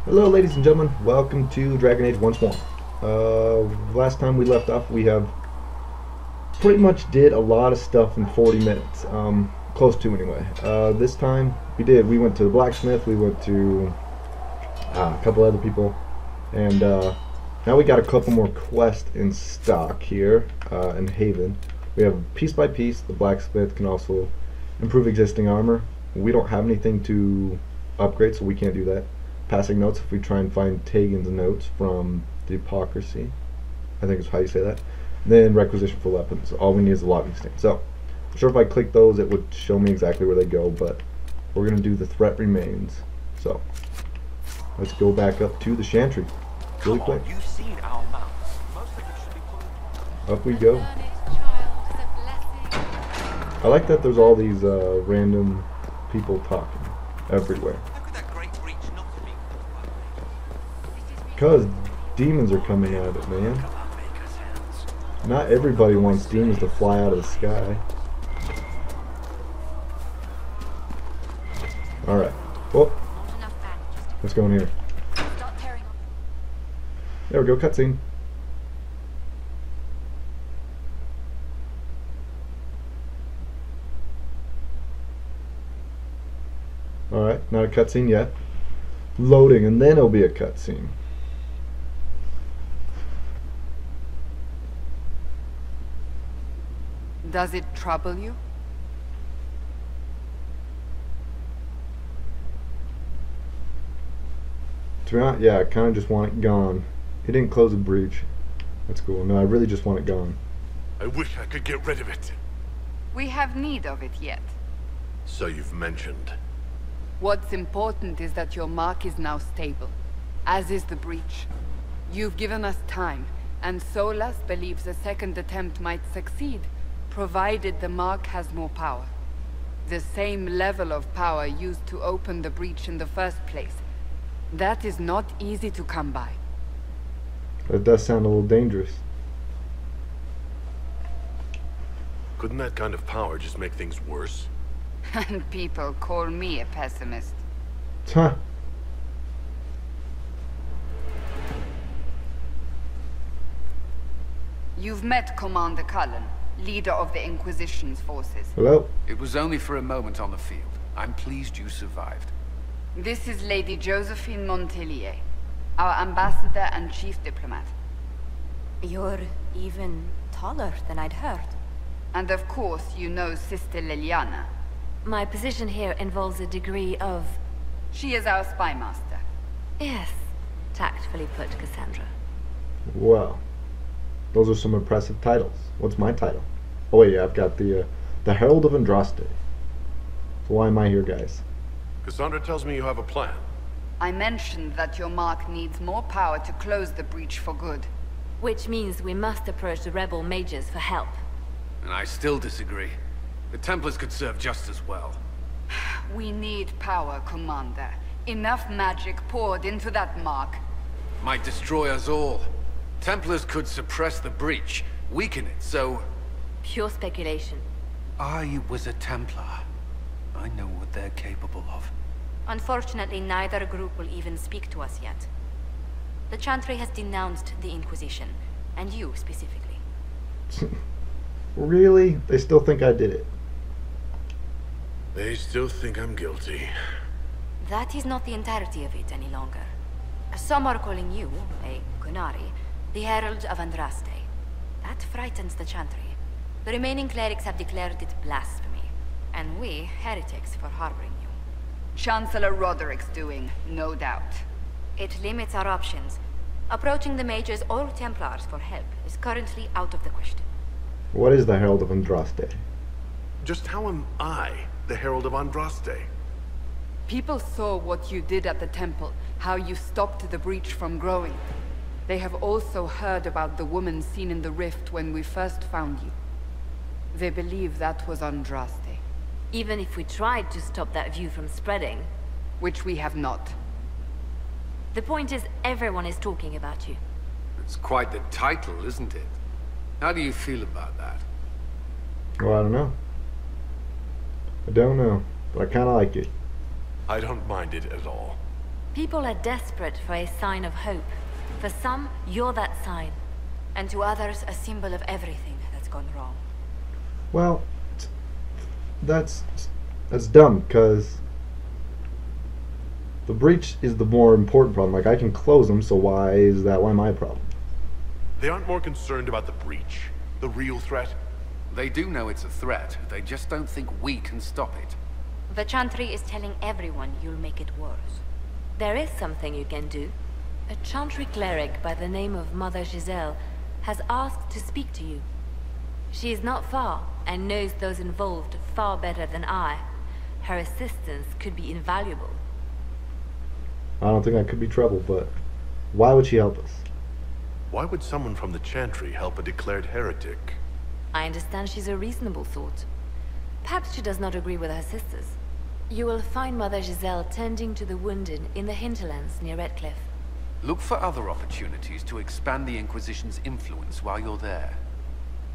Hello ladies and gentlemen, welcome to Dragon Age once more. Last time we left off we have pretty much did a lot of stuff in 40 minutes, close to anyway. This time we went to the blacksmith, we went to a couple other people, and now we got a couple more quests in stock here in Haven. We have piece by piece. The blacksmith can also improve existing armor. We don't have anything to upgrade, so we can't do that. Passing notes, if we try and find Tegan's notes from the Hypocrisy, I think is how you say that. Then requisition for weapons. All we need is a logging stain. So, I'm sure if I click those, it would show me exactly where they go, but we're going to do the threat remains. So, let's go back up to the Chantry really quick. You've seen our mounts. Most of it should be Up we go. I like that there's all these random people talking everywhere. Because demons are coming at it, man. Not everybody wants demons to fly out of the sky. Alright. Well, let's go in here. There we go, cutscene. Alright, not a cutscene yet. Loading, and then it'll be a cutscene. Does it trouble you? To be honest, yeah, I kind of just want it gone. He didn't close the breach. That's cool. No, I really just want it gone. I wish I could get rid of it. We have need of it yet. So you've mentioned. What's important is that your mark is now stable, as is the breach. You've given us time, and Solas believes a second attempt might succeed, provided the mark has more power. The same level of power used to open the breach in the first place. That is not easy to come by. That does sound a little dangerous. Couldn't that kind of power just make things worse? And people call me a pessimist. Huh. You've met Commander Cullen, leader of the Inquisition's forces. Hello? It was only for a moment on the field. I'm pleased you survived. This is Lady Josephine Montelier, our ambassador and chief diplomat. You're even taller than I'd heard. And of course, you know Sister Liliana. My position here involves a degree of... She is our spy master. Yes, tactfully put, Cassandra. Wow. Those are some impressive titles. What's my title? Oh wait, yeah, I've got the Herald of Andraste. So why am I here, guys? Cassandra tells me you have a plan. I mentioned that your mark needs more power to close the breach for good. Which means we must approach the rebel mages for help. And I still disagree. The Templars could serve just as well. We need power, Commander. Enough magic poured into that mark. Might destroy us all. Templars could suppress the breach, weaken it, so... Pure speculation. I was a Templar. I know what they're capable of. Unfortunately, neither group will even speak to us yet. The Chantry has denounced the Inquisition, and you specifically. Really? They still think I did it. They still think I'm guilty. That is not the entirety of it any longer. Some are calling you, a Qunari, the Herald of Andraste. That frightens the Chantry. The remaining clerics have declared it blasphemy, and we, heretics, for harboring you. Chancellor Roderick's doing, no doubt. It limits our options. Approaching the mages or Templars for help is currently out of the question. What is the Herald of Andraste? Just how am I the Herald of Andraste? People saw what you did at the temple, how you stopped the breach from growing. They have also heard about the woman seen in the rift when we first found you. They believe that was Andraste. Even if we tried to stop that view from spreading. Which we have not. The point is, everyone is talking about you. It's quite the title, isn't it? How do you feel about that? Well, I don't know. I don't know, but I kind of like it. I don't mind it at all. People are desperate for a sign of hope. For some, you're that sign. And to others, a symbol of everything that's gone wrong. Well, that's dumb, because the breach is the more important problem. Like, I can close them, so why my problem? They aren't more concerned about the breach, the real threat. They do know it's a threat. They just don't think we can stop it. The Chantry is telling everyone you'll make it worse. There is something you can do. A Chantry cleric by the name of Mother Giselle has asked to speak to you. She is not far, and knows those involved far better than I. Her assistance could be invaluable. I don't think that could be trouble, but why would she help us? Why would someone from the Chantry help a declared heretic? I understand she's a reasonable sort. Perhaps she does not agree with her sisters. You will find Mother Giselle tending to the wounded in the hinterlands near Redcliffe. Look for other opportunities to expand the Inquisition's influence while you're there.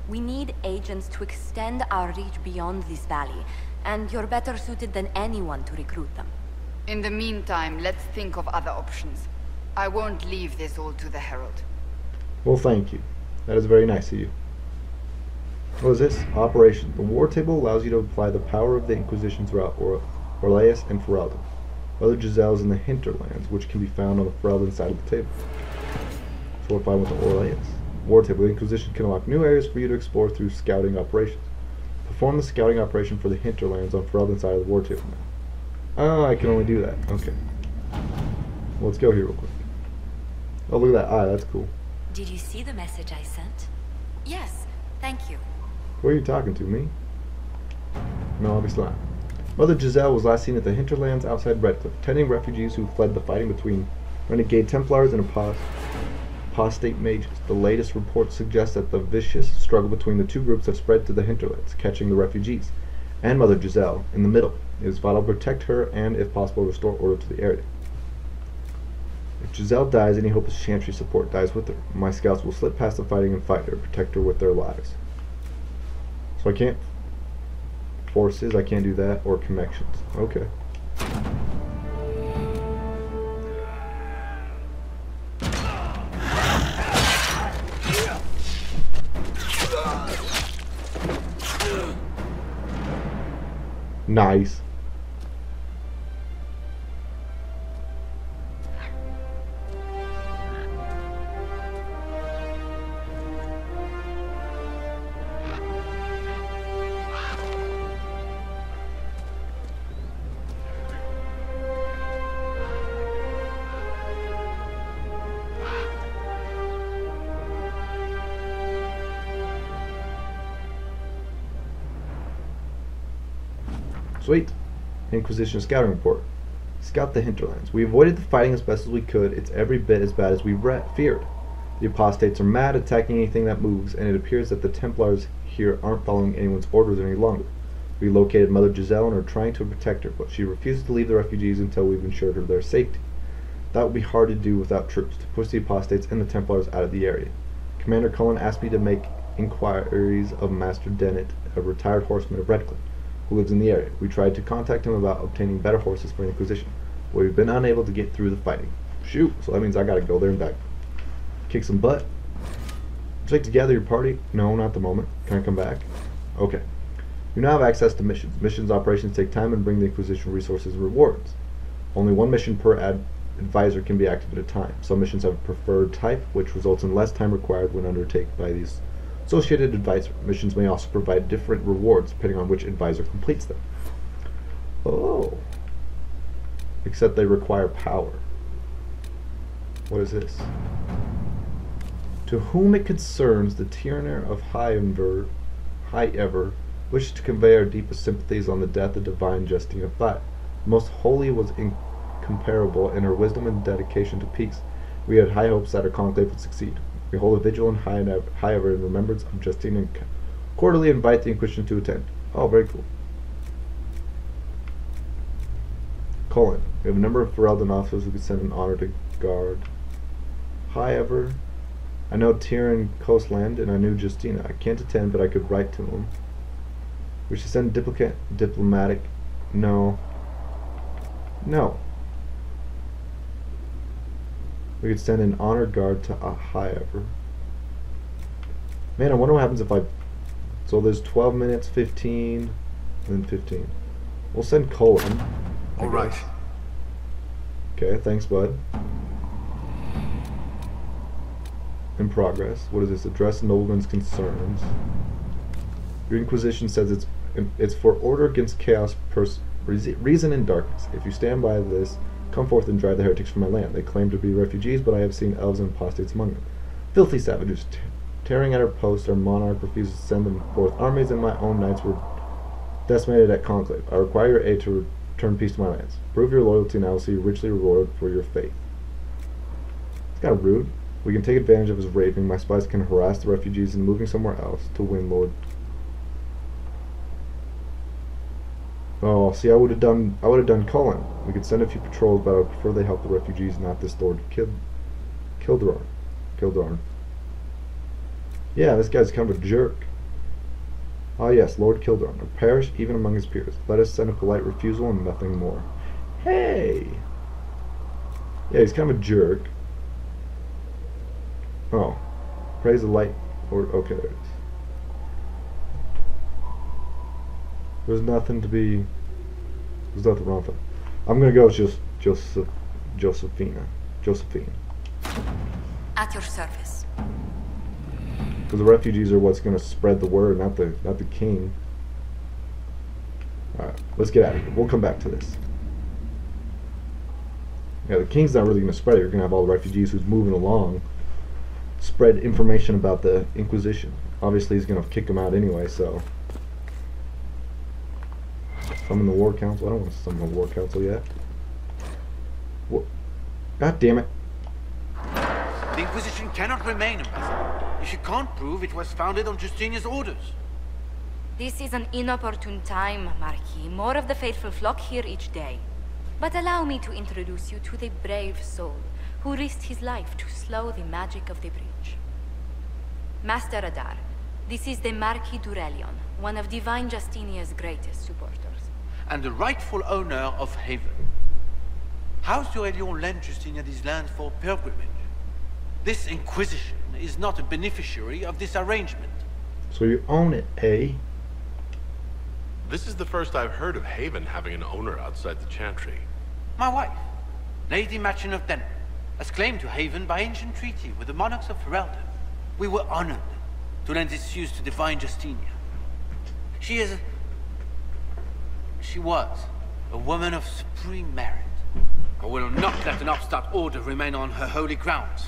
We need agents to extend our reach beyond this valley, and you're better suited than anyone to recruit them. In the meantime, let's think of other options. I won't leave this all to the Herald. Well, thank you. That is very nice of you. What is this? Operation. The war table allows you to apply the power of the Inquisition throughout Orleans and Ferelden. Mother Giselle is in the hinterlands, which can be found on the Ferelden side of the table. So what if I went to Orleans? War table. The Inquisition can unlock new areas for you to explore through scouting operations. Perform the scouting operation for the hinterlands on Ferelden side of the war table now. Oh, I can only do that. Okay. Well, let's go here real quick. Oh, look at that eye. That's cool. Did you see the message I sent? Yes, thank you. Who are you talking to, me? No, obviously not. Mother Giselle was last seen at the hinterlands outside Redcliffe, tending refugees who fled the fighting between renegade Templars and apostate mages. The latest reports suggest that the vicious struggle between the two groups have spread to the hinterlands, catching the refugees, and Mother Giselle in the middle. It is vital to protect her and, if possible, restore order to the area. If Giselle dies, any hope of Chantry support dies with her. My scouts will slip past the fighting and fight her, protect her with their lives. So I can't forces, I can't do that, or connections. Okay. Nice. Sweet. Inquisition scouting report. Scout the hinterlands. We avoided the fighting as best as we could. It's every bit as bad as we feared. The apostates are mad, attacking anything that moves, and it appears that the Templars here aren't following anyone's orders any longer. We located Mother Giselle and are trying to protect her, but she refuses to leave the refugees until we've ensured her their safety. That would be hard to do without troops to push the apostates and the Templars out of the area. Commander Cullen asked me to make inquiries of Master Dennett, a retired horseman of Redcliffe, who lives in the area. We tried to contact him about obtaining better horses for the Inquisition, but we've been unable to get through the fighting. Shoot, so that means I gotta go there and back. Kick some butt. Would you like to gather your party? No, not at the moment. Can I come back? Okay. You now have access to missions. Missions operations take time and bring the Inquisition resources and rewards. Only one mission per advisor can be active at a time. Some missions have a preferred type, which results in less time required when undertaken by these associated advisor. Missions may also provide different rewards depending on which advisor completes them. Oh. Except they require power. What is this? To whom it concerns, the Tyranner of High Ever wishes to convey our deepest sympathies on the death of Divine Justina V. Most holy was incomparable in her wisdom and dedication to peace. We had high hopes that our conclave would succeed. We hold a vigil in High Ever in remembrance of Justina and quarterly invite the Inquisition to attend. Oh, very cool. Colin. We have a number of Ferelden officers who could send an honor to guard. High Ever. I know Tyrion Coastland and I knew Justina. I can't attend, but I could write to him. We should send diplomatic. No. No. We could send an honor guard to Highever. Man, I wonder what happens if I... So there's 12 minutes, 15, and then 15. We'll send Colin. All right. Okay, thanks, bud. In progress. What is this? Address noblemen's concerns. Your Inquisition says it's for order against chaos, reason and darkness. If you stand by this, come forth and drive the heretics from my land. They claim to be refugees, but I have seen elves and apostates among them. Filthy savages, tearing at our posts. Our monarch refuses to send them forth. Armies and my own knights were decimated at Conclave. I require your aid to return peace to my lands. Prove your loyalty and I will see you richly rewarded for your faith. It's kind of rude. We can take advantage of his raving. My spies can harass the refugees and moving somewhere else to win Lord. Oh, see, I would have done Cullen. We could send a few patrols, but I would prefer they help the refugees, not this Lord Kildoran. Yeah, this guy's kind of a jerk. Ah yes, Lord Kildoran, a perish even among his peers. Let us send a polite refusal and nothing more. Hey! Yeah, he's kind of a jerk. Oh. Praise the light. Or okay, there it is. There's nothing wrong with it. I'm gonna go with Josephine. At your service. Because the refugees are what's gonna spread the word, not the king. Alright, let's get out of here. We'll come back to this. Yeah, the king's not really gonna spread it. You're gonna have all the refugees who's moving along spread information about the Inquisition. Obviously he's gonna kick them out anyway, so. Summon the War Council. I don't want to summon the War Council yet. What? God damn it. The Inquisition cannot remain, Ambassador, if you can't prove it was founded on Justinian's orders. This is an inopportune time, Marquis. More of the faithful flock here each day. But allow me to introduce you to the brave soul who risked his life to slow the magic of the breach. Master Adar, this is the Marquis d'Aurelion, one of Divine Justinia's greatest supporters. And the rightful owner of Haven. House d'Aurelion lent Justinia these lands for pilgrimage. This Inquisition is not a beneficiary of this arrangement. So you own it, eh? This is the first I've heard of Haven having an owner outside the Chantry. My wife, Lady Machin of Denver, has claimed to Haven by ancient treaty with the monarchs of Ferelden. We were honored to lend its use to Divine Justinia. She was a woman of supreme merit. I will not let an upstart order remain on her holy grounds.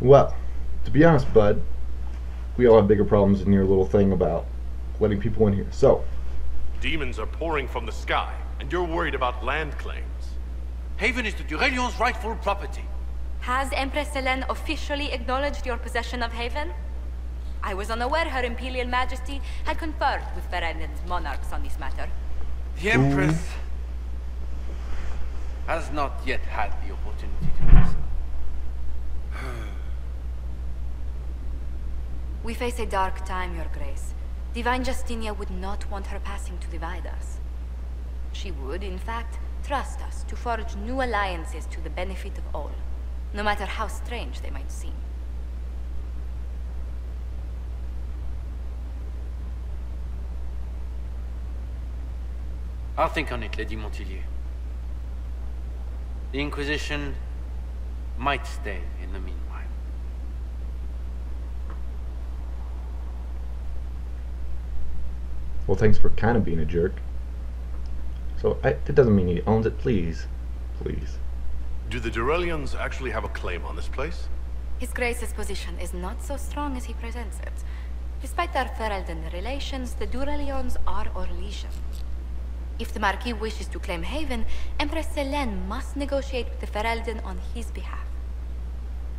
Well, to be honest, bud, we all have bigger problems than your little thing about letting people in here. So, Demons are pouring from the sky, and you're worried about land claims. Haven is the d'Aurelion's rightful property. Has Empress Selene officially acknowledged your possession of Haven? I was unaware Her Imperial Majesty had conferred with Ferelden's monarchs on this matter. The Empress has not yet had the opportunity to do so. We face a dark time, Your Grace. Divine Justinia would not want her passing to divide us. She would, in fact, trust us to forge new alliances to the benefit of all, no matter how strange they might seem. I'll think on it, Lady Montillier. The Inquisition might stay in the meanwhile. well, thanks for kind of being a jerk. So, it doesn't mean he owns it, please. Please. Do the d'Aurelions actually have a claim on this place? His Grace's position is not so strong as he presents it. Despite our Ferelden relations, the d'Aurelions are Orlesian. If the Marquis wishes to claim Haven, Empress Selene must negotiate with the Ferelden on his behalf.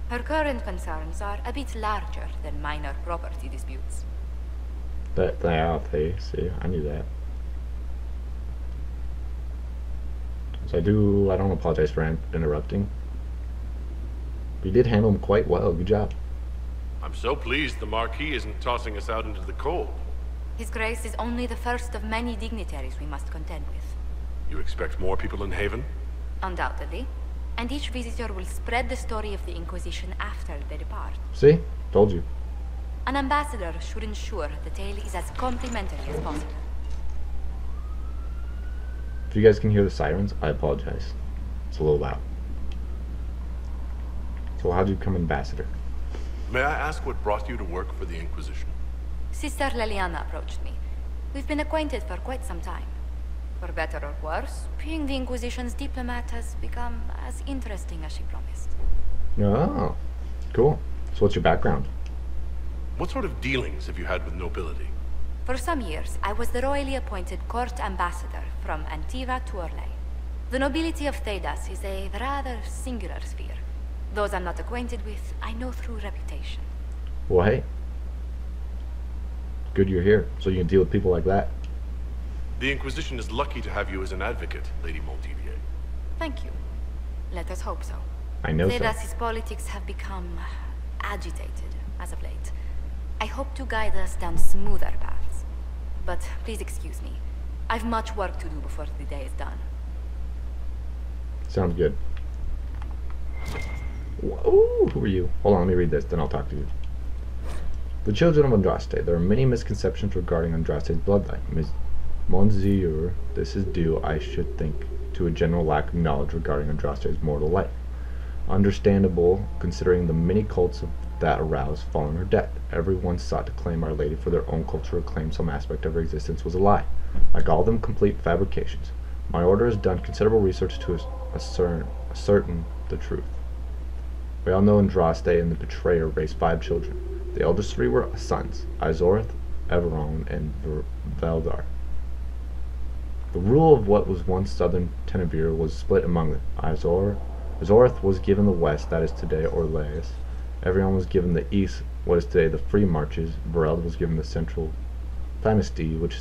Her current concerns are a bit larger than minor property disputes. But they are, see, I knew that. So I don't apologize for interrupting. But you did handle them quite well, good job. I'm so pleased the Marquis isn't tossing us out into the cold. His Grace is only the first of many dignitaries we must contend with. You expect more people in Haven? Undoubtedly. And each visitor will spread the story of the Inquisition after they depart. See? Told you. An ambassador should ensure the tale is as complimentary as possible. If you guys can hear the sirens, I apologize. It's a little loud. So how'd you become ambassador? May I ask what brought you to work for the Inquisition? Sister Leliana approached me. We've been acquainted for quite some time. For better or worse, being the Inquisition's diplomat has become as interesting as she promised. Oh, cool. So what's your background? What sort of dealings have you had with nobility? For some years, I was the royally appointed court ambassador from Antiva to Orlais. The nobility of Thedas is a rather singular sphere. Those I'm not acquainted with, I know through reputation. Well, hey. Good you're here, so you can deal with people like that. The Inquisition is lucky to have you as an advocate, Lady Montdidier. Thank you. Let us hope so. I know so. Thedas's politics have become agitated as of late. I hope to guide us down smoother paths. But please excuse me. I've much work to do before the day is done. Sounds good. Ooh, who are you? Hold on, let me read this, then I'll talk to you. The children of Andraste. There are many misconceptions regarding Andraste's bloodline. Monsieur, this is due, I should think, to a general lack of knowledge regarding Andraste's mortal life. Understandable, considering the many cults that aroused following her death. Everyone sought to claim Our Lady for their own culture or claim some aspect of her existence was a lie. Like all of them, complete fabrications. My order has done considerable research to ascertain the truth. We all know Andraste and the betrayer raised 5 children. The eldest 3 were sons, Izorth, Everon, and Veldar. The rule of what was once southern Tenebir was split among them. Izorth was given the west, that is today Orlais. Everyone was given the east, what is today the Free Marches. Vereld was given the central Dynasty, what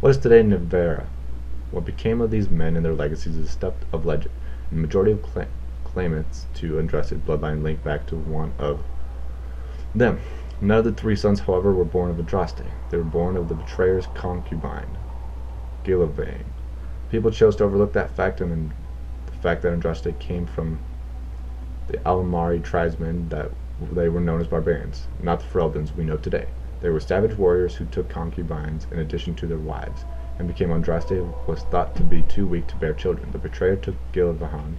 is today Nevera. What became of these men and their legacies is a stuff of legend, and the majority of claimants to Andraste's bloodline link back to one of them. None of the 3 sons, however, were born of Andraste. They were born of the betrayer's concubine, Gilavain. People chose to overlook that fact, and the fact that Andraste came from the Alamari tribesmen, that they were known as barbarians, not the Fereldans we know today. They were savage warriors who took concubines in addition to their wives, and became Andraste was thought to be too weak to bear children. The betrayer took Gilavain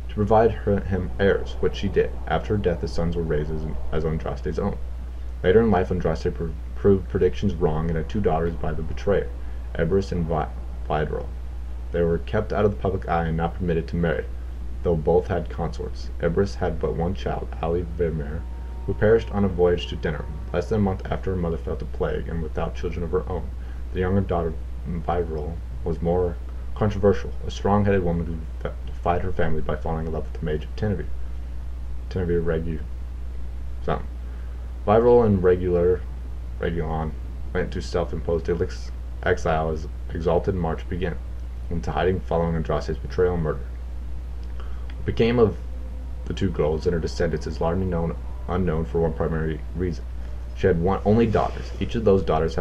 to provide him heirs, which she did. After her death, his sons were raised as Andraste's own. Later in life, Andraste proved predictions wrong and had 2 daughters by the betrayer, Eberus and Vidril. They were kept out of the public eye and not permitted to marry, though both had consorts. Eberus had but 1 child, Ali Vermeer, who perished on a voyage to Denerim, less than a month after her mother fell to plague and without children of her own. The younger daughter, Vidril, was more controversial, a strong-headed woman who defied her family by falling in love with the mage of Tenebir. Tenebir Regu. Something. Vidril and Regulon went to self-imposed exile as exalted march began, into hiding following Andraste's betrayal and murder. What became of the 2 girls and her descendants is largely unknown for one primary reason. She had only daughters. Each of those daughters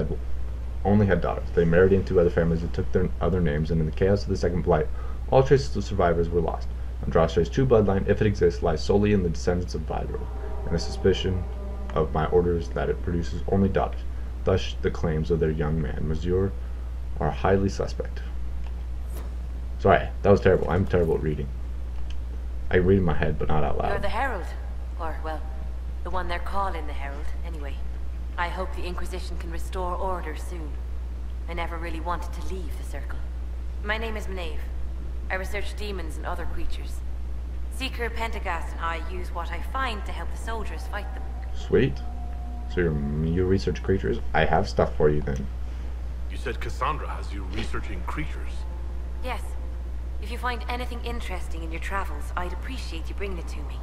only had daughters. They married into other families and took their other names, and in the chaos of the Second Blight, all traces of survivors were lost. Andraste's true bloodline, if it exists, lies solely in the descendants of Vidril, and the suspicion of my orders that it produces only daughters. Thus, the claims of their young man, Monsieur, are highly suspect. Sorry, that was terrible. I'm terrible at reading. I read in my head, but not out loud. You're the Herald. Or, well, the one they're calling the Herald, anyway. I hope the Inquisition can restore order soon. I never really wanted to leave the Circle. My name is Maeve. I research demons and other creatures. Seeker Pentagast and I use what I find to help the soldiers fight them. Sweet. So you research creatures? I have stuff for you then. You said Cassandra has you researching creatures. Yes. If you find anything interesting in your travels, I'd appreciate you bringing it to me.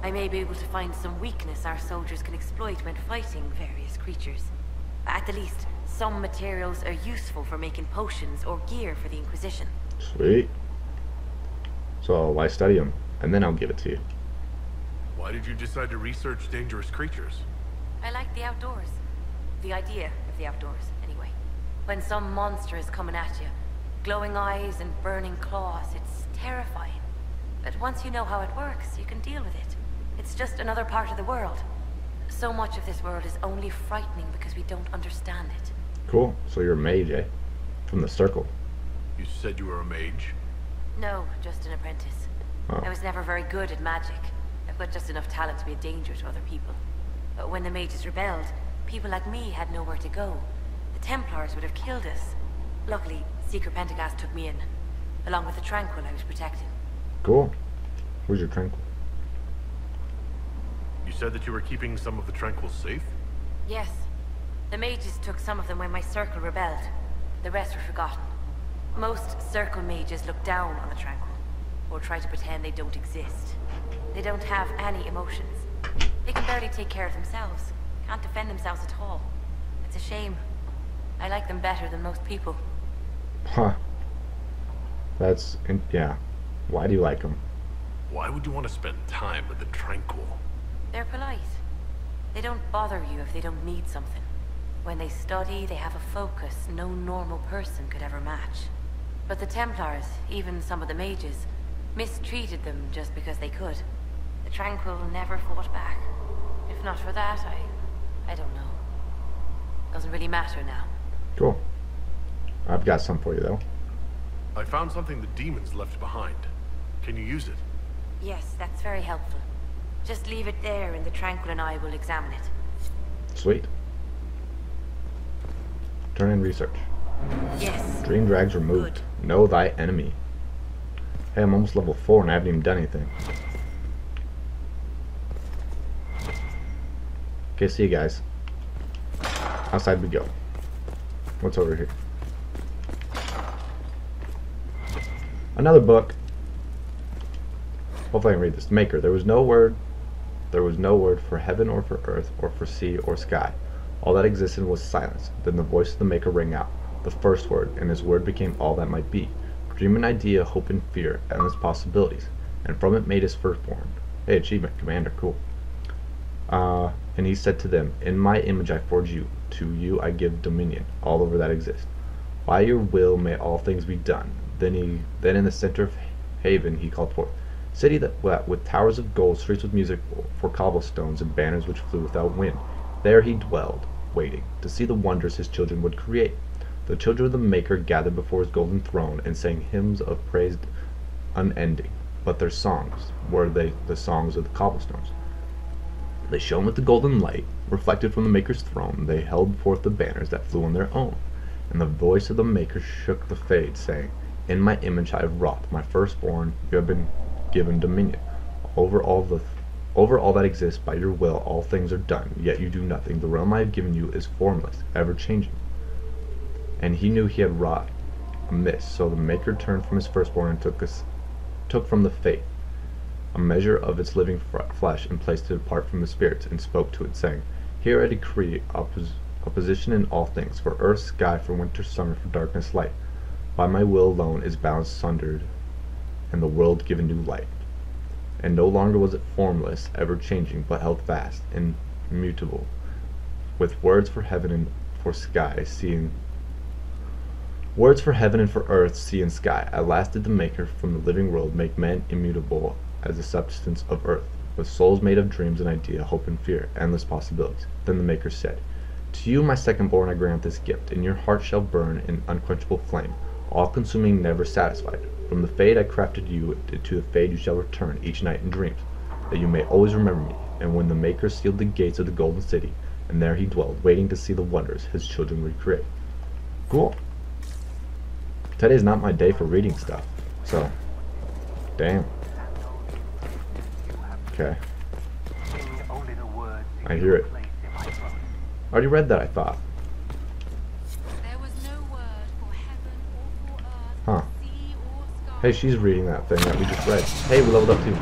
I may be able to find some weakness our soldiers can exploit when fighting various creatures. At the least, some materials are useful for making potions or gear for the Inquisition. Sweet. So I study them, and then I'll give it to you. Why did you decide to research dangerous creatures? I like the outdoors. The idea of the outdoors, anyway. When some monster is coming at you, glowing eyes and burning claws, it's terrifying. But once you know how it works, you can deal with it. It's just another part of the world. So much of this world is only frightening because we don't understand it. Cool. So you're a mage, eh? From the circle. You said you were a mage? No, just an apprentice. Oh. I was never very good at magic. I've got just enough talent to be a danger to other people. But when the mages rebelled, people like me had nowhere to go. The Templars would have killed us. Luckily, Secret Pentagast took me in, along with the Tranquil I was protecting. Cool. Where's your tranquil? You said that you were keeping some of the Tranquils safe? Yes. The mages took some of them when my circle rebelled. The rest were forgotten. Most circle mages look down on the Tranquil, or try to pretend they don't exist. They don't have any emotions. They can barely take care of themselves. Can't defend themselves at all. It's a shame. I like them better than most people. Huh. Yeah. Why do you like them? Why would you want to spend time with the Tranquil? They're polite. They don't bother you if they don't need something. When they study, they have a focus no normal person could ever match. But the Templars, even some of the mages, mistreated them just because they could. The Tranquil never fought back. If not for that, I don't know. Doesn't really matter now. Cool. I've got some for you, though. I found something the demons left behind. Can you use it? Yes, that's very helpful. Just leave it there and the Tranquil and I will examine it. Sweet. Turn in research. Yes. Dream drags removed. Good. Know thy enemy. Hey, I'm almost level 4 and I haven't even done anything. Okay, see you guys. Outside we go. What's over here? Another book. Hopefully I can read this. Maker. There was no word for heaven or for earth or for sea or sky. All that existed was silence. Then the voice of the Maker rang out, the first word, and his word became all that might be. Dream and idea, hope and fear, endless possibilities, and from it made his firstborn. Hey, achievement, commander, cool. And he said to them, in my image I forge you, to you I give dominion, all over that exist. By your will may all things be done. Then in the center of Haven he called forth, city that with towers of gold, streets with music for cobblestones, and banners which flew without wind. There he dwelled, waiting to see the wonders his children would create. The children of the Maker gathered before his golden throne and sang hymns of praise unending, but their songs were the songs of the cobblestones. They shone with the golden light, reflected from the Maker's throne. They held forth the banners that flew on their own, and the voice of the Maker shook the fade, saying, in my image I have wrought, my firstborn, you have been given dominion over all that exists. By your will all things are done, yet you do nothing. The realm I have given you is formless, ever changing. And he knew he had wrought amiss, so the Maker turned from his firstborn and took from the faith a measure of its living flesh and placed it apart from the spirits, and spoke to it, saying, here I decree opposition in all things, for earth, sky, for winter, summer, for darkness, light. By my will alone is balance sundered, and the world given new light. And no longer was it formless, ever changing, but held fast, immutable, with words for heaven and for sky, words for heaven and for earth, sea and sky. At last did the Maker from the living world make men immutable as the substance of earth, with souls made of dreams and idea, hope and fear, endless possibilities. Then the Maker said, to you, my second-born, I grant this gift. In your heart shall burn an unquenchable flame, all-consuming, never satisfied. From the fade I crafted you, to the fade you shall return each night in dreams, that you may always remember me. And when the Maker sealed the gates of the golden city, and there he dwelled, waiting to see the wonders his children would create. Cool. Today's not my day for reading stuff, so damn. Okay. I hear it. I already read that, I thought. There was no word for heaven or for earth, Huh. sea or sky. Hey, she's reading that thing that we just read. Hey, we leveled up too.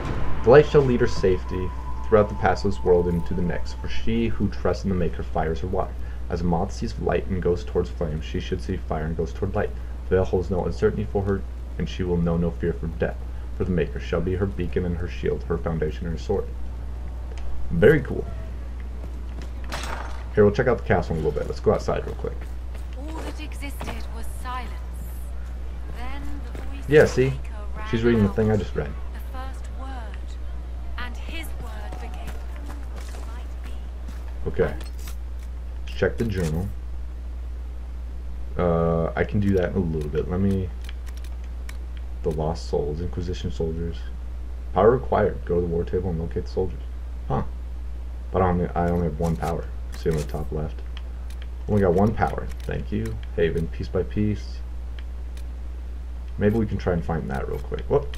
The light shall lead her safety throughout the passless world into the next, for she who trusts in the Maker fires her water. As a moth sees light and goes towards flame, she should see fire and goes toward light. The veil holds no uncertainty for her, and she will know no fear for death. For the Maker shall be her beacon and her shield, her foundation and her sword. Very cool. Here, we'll check out the castle in a little bit. Let's go outside real quick. All that existed was silence. Then the voice Yeah, of the see? Maker rang She's reading the out. thing I just read. The first Okay. Let's check the journal. I can do that in a little bit. Let me... The Lost Souls, Inquisition soldiers. Power required. Go to the war table and locate the soldiers. Huh. But I only have 1 power. See on the top left. Only got 1 power. Thank you. Haven, piece by piece. Maybe we can try and find that real quick. Whoop.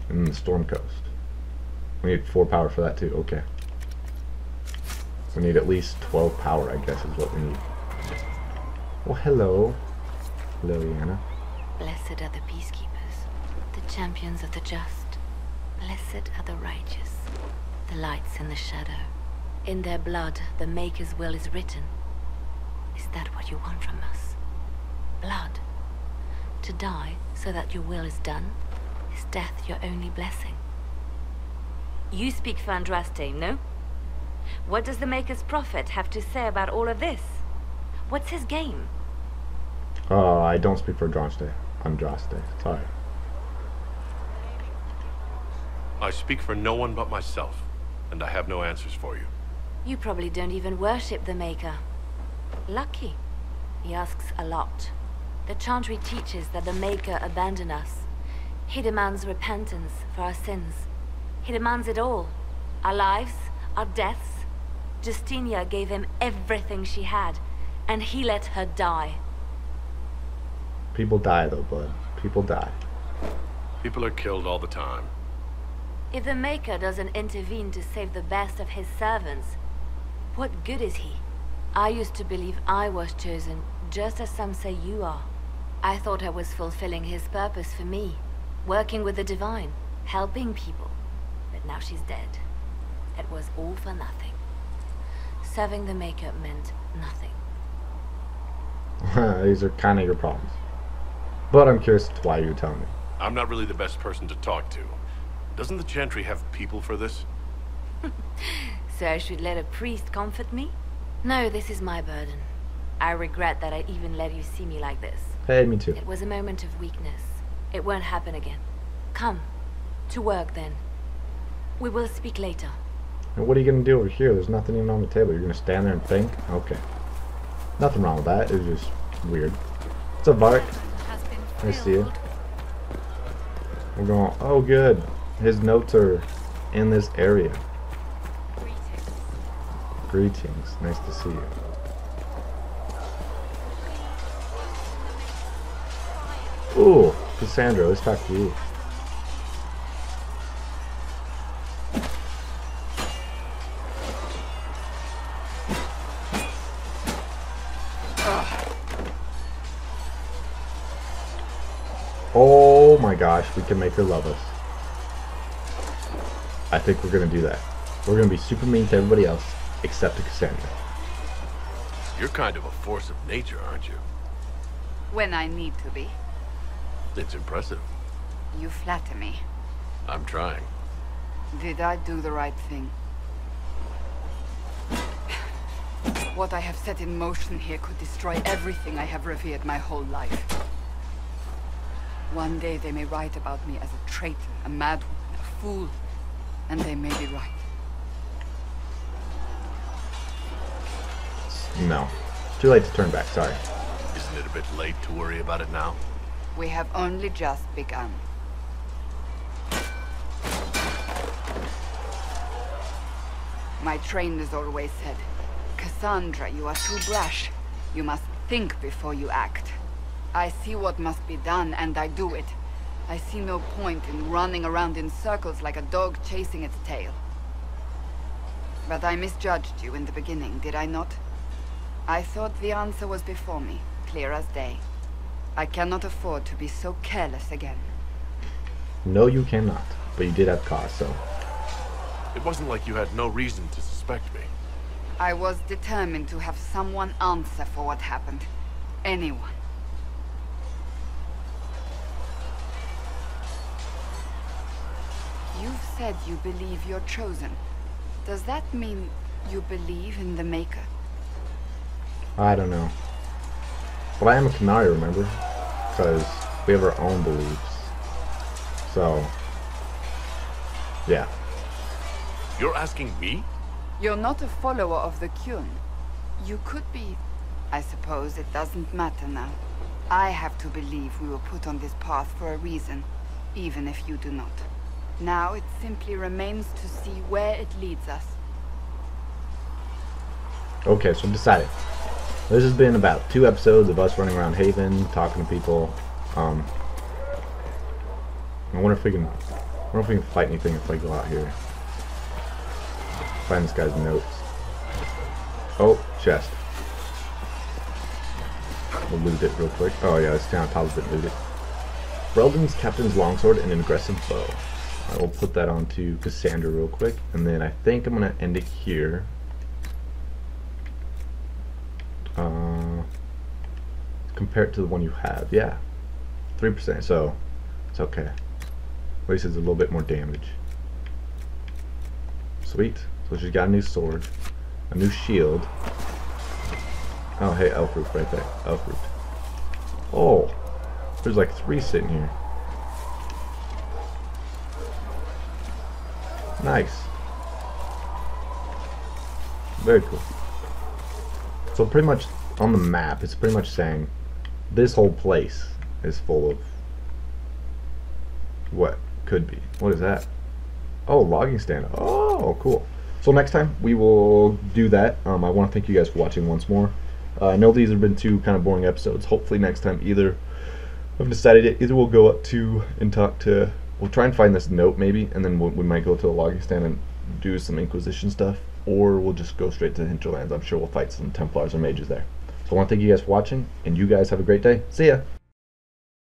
And then the Storm Coast. We need 4 power for that too. Okay. We need at least 12 power, I guess, is what we need. Well, hello. Hello, Yana. Blessed are the peacekeepers, the champions of the just. Blessed are the righteous, the lights in the shadow. In their blood, the Maker's will is written. Is that what you want from us? Blood? To die so that your will is done? Is death your only blessing? You speak for Andraste, no? What does the Maker's prophet have to say about all of this? What's his game? I don't speak for Andraste. Sorry. I speak for no one but myself, and I have no answers for you. You probably don't even worship the Maker. Lucky. He asks a lot. The Chantry teaches that the Maker abandoned us. He demands repentance for our sins. He demands it all. Our lives, our deaths. Justinia gave him everything she had, and he let her die. People die though, bud. People die. People are killed all the time. If the Maker doesn't intervene to save the best of his servants, what good is he? I used to believe I was chosen, just as some say you are. I thought I was fulfilling his purpose for me, working with the Divine, helping people. But now she's dead. It was all for nothing. Serving the Maker meant nothing. These are kind of your problems. But I'm curious as to why you're telling me. I'm not really the best person to talk to. Doesn't the Chantry have people for this? So I should let a priest comfort me? No, this is my burden. I regret that I even let you see me like this. Hey, me too. It was a moment of weakness. It won't happen again. Come. To work, then. We will speak later. And what are you going to do over here? There's nothing even on the table. You're going to stand there and think? Okay. Nothing wrong with that. It's just weird. What's up, Vark? Nice to see you. We're going... Oh, good. His notes are in this area. Greetings. Nice to see you. Ooh, Cassandra, let's talk to you. Oh my gosh, we can make her love us. I think we're gonna do that. We're gonna be super mean to everybody else except to Cassandra. You're kind of a force of nature, aren't you? When I need to be. It's impressive. You flatter me. I'm trying. Did I do the right thing? What I have set in motion here could destroy everything I have revered my whole life. One day they may write about me as a traitor, a madwoman, a fool, and they may be right. No. Too late to turn back, sorry. Isn't it a bit late to worry about it now? We have only just begun. My trainers always said, Cassandra, you are too brash. You must think before you act. I see what must be done, and I do it. I see no point in running around in circles like a dog chasing its tail. But I misjudged you in the beginning, did I not? I thought the answer was before me, clear as day. I cannot afford to be so careless again. No, you cannot. But you did have cause, so... It wasn't like you had no reason to suspect me. I was determined to have someone answer for what happened. Anyone. You've said you believe you're chosen. Does that mean you believe in the Maker? I don't know. But I am a Qunari, remember? Because we have our own beliefs. So... yeah. You're asking me? You're not a follower of the Qun. You could be... I suppose it doesn't matter now. I have to believe we were put on this path for a reason, even if you do not. Now it simply remains to see where it leads us. Okay, so I've decided. This has been about 2 episodes of us running around Haven, talking to people. I wonder if we can fight anything if I go out here. Find this guy's notes. Oh, chest. We'll loot it real quick. Oh yeah, let's stay on top of it and loot it. Breldon's Captain's Longsword and an aggressive bow. I will put that onto Cassandra real quick, and then I think I'm gonna end it here. Compare it to the one you have. Yeah, 3%. So it's okay. At least it's a little bit more damage. Sweet. So she's got a new sword, a new shield. Oh, hey, elf root right there. Elf root. Oh, there's like 3 sitting here. Nice. Very cool. So pretty much on the map, it's pretty much saying this whole place is full of what could be. What is that? Oh, logging stand. Oh, cool. So next time we will do that. I want to thank you guys for watching once more. I know these have been 2 kind of boring episodes. Hopefully next time I've decided it. Either we'll go up to and talk to, we'll try and find this note maybe, and then we might go to a logging stand and do some Inquisition stuff, or we'll just go straight to the hinterlands. I'm sure we'll fight some Templars or mages there. So I want to thank you guys for watching, and you guys have a great day. See ya!